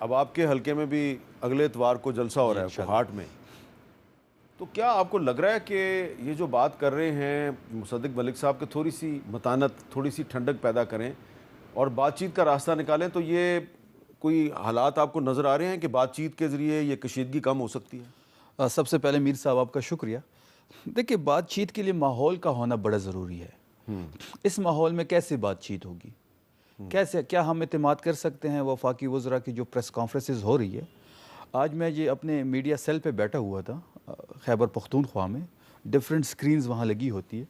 اب آپ کے حلقے میں بھی اگلے اتوار کو جلسہ ہو رہا ہے کوہاٹ میں، تو کیا آپ کو لگ رہا ہے کہ یہ جو بات کر رہے ہیں مصدق ملک صاحب کہ تھوڑی سی متانت، تھوڑی سی ٹھنڈک پیدا کریں اور بات چیت کا راستہ نکالیں، تو یہ کوئی حالات آپ کو نظر آ رہے ہیں کہ بات چیت کے ذریعے یہ کشیدگی کم ہو سکتی ہے؟ سب سے پہلے میر صاحب آپ کا شکریہ۔ دیکھیے، بات چیت کے لیے ماحول کا ہونا بڑا ضروری ہے۔ اس ماحول میں کیسے بات چیت ہوگی؟ کیا ہم اعتماد کر سکتے ہیں وفاقی وزراء کی جو پریس کانفرنسز ہو رہی ہے؟ آج میں یہ اپنے میڈیا سیل پہ بیٹھا ہوا تھا خیبر پختونخوا میں، ڈیفرنٹ سکرینز وہاں لگی ہوتی ہے،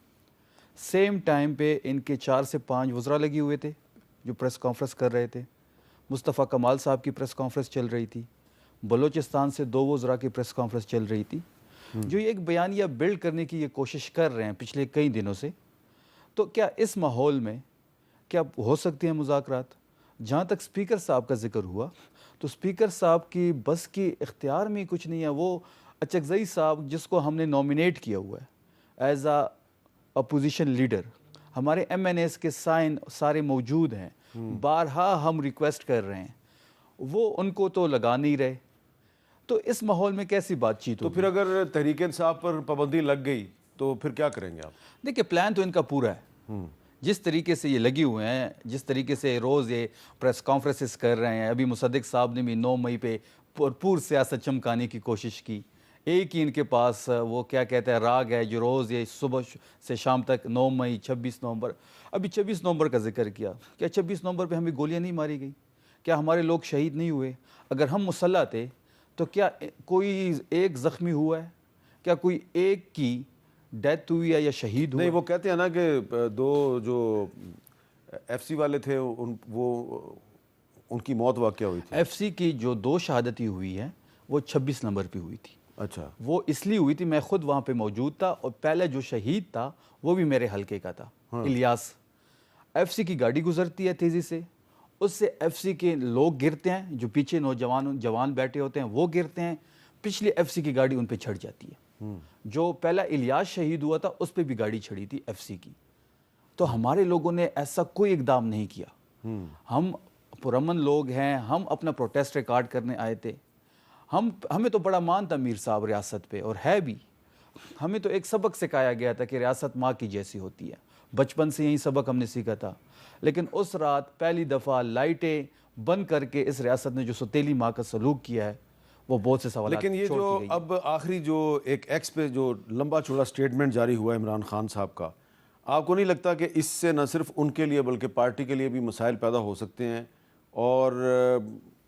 سیم ٹائم پہ ان کے 4 سے 5 وزراء لگے ہوئے تھے جو پریس کانفرنس کر رہے تھے۔ مصطفیٰ کمال صاحب کی پریس کانفرنس چل رہی تھی، بلوچستان سے 2 وزراء کی پریس کانفرنس چل رہی تھی، جو ایک بیانیہ بلڈ کرنے کی یہ کوشش کر رہے ہیں پچھلے کئی دنوں سے۔ تو کیا اس ماحول میں کیا ہو سکتے ہیں مذاکرات؟ جہاں تک سپیکر صاحب کا ذکر ہوا تو سپیکر صاحب کی بس کی اختیار میں کچھ نہیں ہے۔ وہ اچکزئی صاحب جس کو ہم نے نومینیٹ کیا ہوا ہے ایز اے اپوزیشن لیڈر، ہمارے ایم این ایس کے سائن سارے موجود ہیں، بارہا ہم ریکویسٹ کر رہے ہیں، وہ ان کو تو لگا نہیں رہے۔ تو اس ماحول میں کیسی بات چیت تو ہوگی؟ پھر اگر تحریک انصاف پر پابندی لگ گئی تو پھر کیا کریں گے آپ؟ دیکھیں، پلان تو ان کا پورا ہے۔ جس طریقے سے یہ لگی ہوئے ہیں، جس طریقے سے روز یہ پریس کانفرنسز کر رہے ہیں، ابھی مصدق صاحب نے بھی 9 مئی پہ پور سیاست چمکانے کی کوشش کی۔ ایک ہی ان کے پاس وہ کیا کہتے ہیں راگ ہے جو روز یہ صبح سے شام تک 9 مئی 26 نومبر، ابھی 26 نومبر کا ذکر کیا۔ کیا 26 نومبر پہ ہمیں گولیاں نہیں ماری گئی؟ کیا ہمارے لوگ شہید نہیں ہوئے؟ اگر ہم مسلح تھے تو کیا کوئی ایک زخمی ہوا ہے؟ کیا کوئی ایک کی ڈیتھ ہوئی ہے یا شہید ہوا نہیں، ہے؟ وہ کہتے ہیں نا کہ 2 جو ایف سی والے تھے ان کی موت واقع ہوئی تھی۔ ایف سی کی جو 2 شہادتیں ہوئی ہیں وہ 26 نمبر پہ ہوئی تھی۔ اچھا، وہ اس لیے ہوئی تھی، میں خود وہاں پہ موجود تھا، اور پہلا جو شہید تھا وہ بھی میرے حلقے کا تھا، الیاس۔ ایف سی کی گاڑی گزرتی ہے تیزی سے، اس سے ایف سی کے لوگ گرتے ہیں، جو پیچھے جوان بیٹھے ہوتے ہیں وہ گرتے ہیں، پچھلی ایف سی کی گاڑی ان پہ چھڑ جاتی ہے۔ جو پہلا الیاس شہید ہوا تھا اس پہ بھی گاڑی چھڑی تھی ایف سی کی۔ تو ہمارے لوگوں نے ایسا کوئی اقدام نہیں کیا۔ ہم پرامن لوگ ہیں، ہم اپنا پروٹیسٹ ریکارڈ کرنے آئے تھے۔ ہمیں تو بڑا مان تھا میر صاحب ریاست پہ، اور ہے بھی۔ ہمیں تو ایک سبق سکھایا گیا تھا کہ ریاست ماں کی جیسی ہوتی ہے، بچپن سے یہی سبق ہم نے سیکھا تھا۔ لیکن اس رات پہلی دفعہ لائٹیں بند کر کے اس ریاست نے جو ستیلی ماں کا سلوک کیا ہے، وہ بہت سے سوالات لیکن یہ چھوڑ جو کے گئی۔ اب آخری جو ایک ایکس پہ جو لمبا چوڑا سٹیٹمنٹ جاری ہوا ہے عمران خان صاحب کا، آپ کو نہیں لگتا کہ اس سے نہ صرف ان کے لیے بلکہ پارٹی کے لیے بھی مسائل پیدا ہو سکتے ہیں؟ اور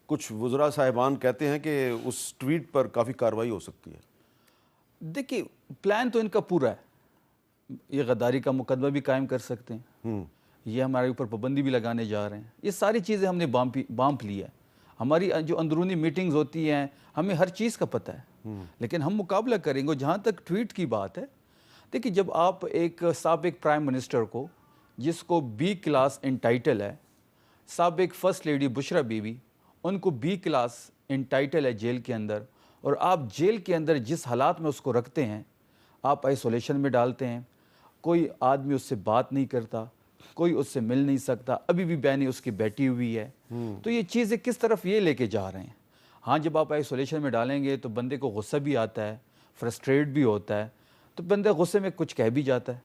کچھ وزراء صاحبان کہتے ہیں کہ اس ٹویٹ پر کافی کارروائی ہو سکتی ہے۔ دیکھیے، پلان تو ان کا پورا ہے۔ یہ غداری کا مقدمہ بھی قائم کر سکتے ہیں، یہ ہمارے اوپر پابندی بھی لگانے جا رہے ہیں۔ یہ ساری چیزیں ہم نے بانپ لی ہے۔ ہماری جو اندرونی میٹنگز ہوتی ہیں ہمیں ہر چیز کا پتہ ہے، لیکن ہم مقابلہ کریں گے۔ جہاں تک ٹویٹ کی بات ہے، دیکھیے، جب آپ ایک سابق پرائم منسٹر کو، جس کو بی کلاس انٹائٹل ہے، سابق first lady Bushra be be, ان کو بی کلاس انٹائٹل ہے جیل کے اندر، اور آپ جیل کے اندر جس حالات میں اس کو رکھتے ہیں، آپ آئسولیشن میں ڈالتے ہیں، کوئی آدمی اس سے بات نہیں کرتا، کوئی اس سے مل نہیں سکتا، ابھی بھی بہنیں اس کی بیٹھی ہوئی ہے۔ تو یہ چیزیں کس طرف یہ لے کے جا رہے ہیں؟ ہاں، جب آپ آئسولیشن میں ڈالیں گے تو بندے کو غصہ بھی آتا ہے، فرسٹریٹ بھی ہوتا ہے، تو بندہ غصے میں کچھ کہہ بھی جاتا ہے۔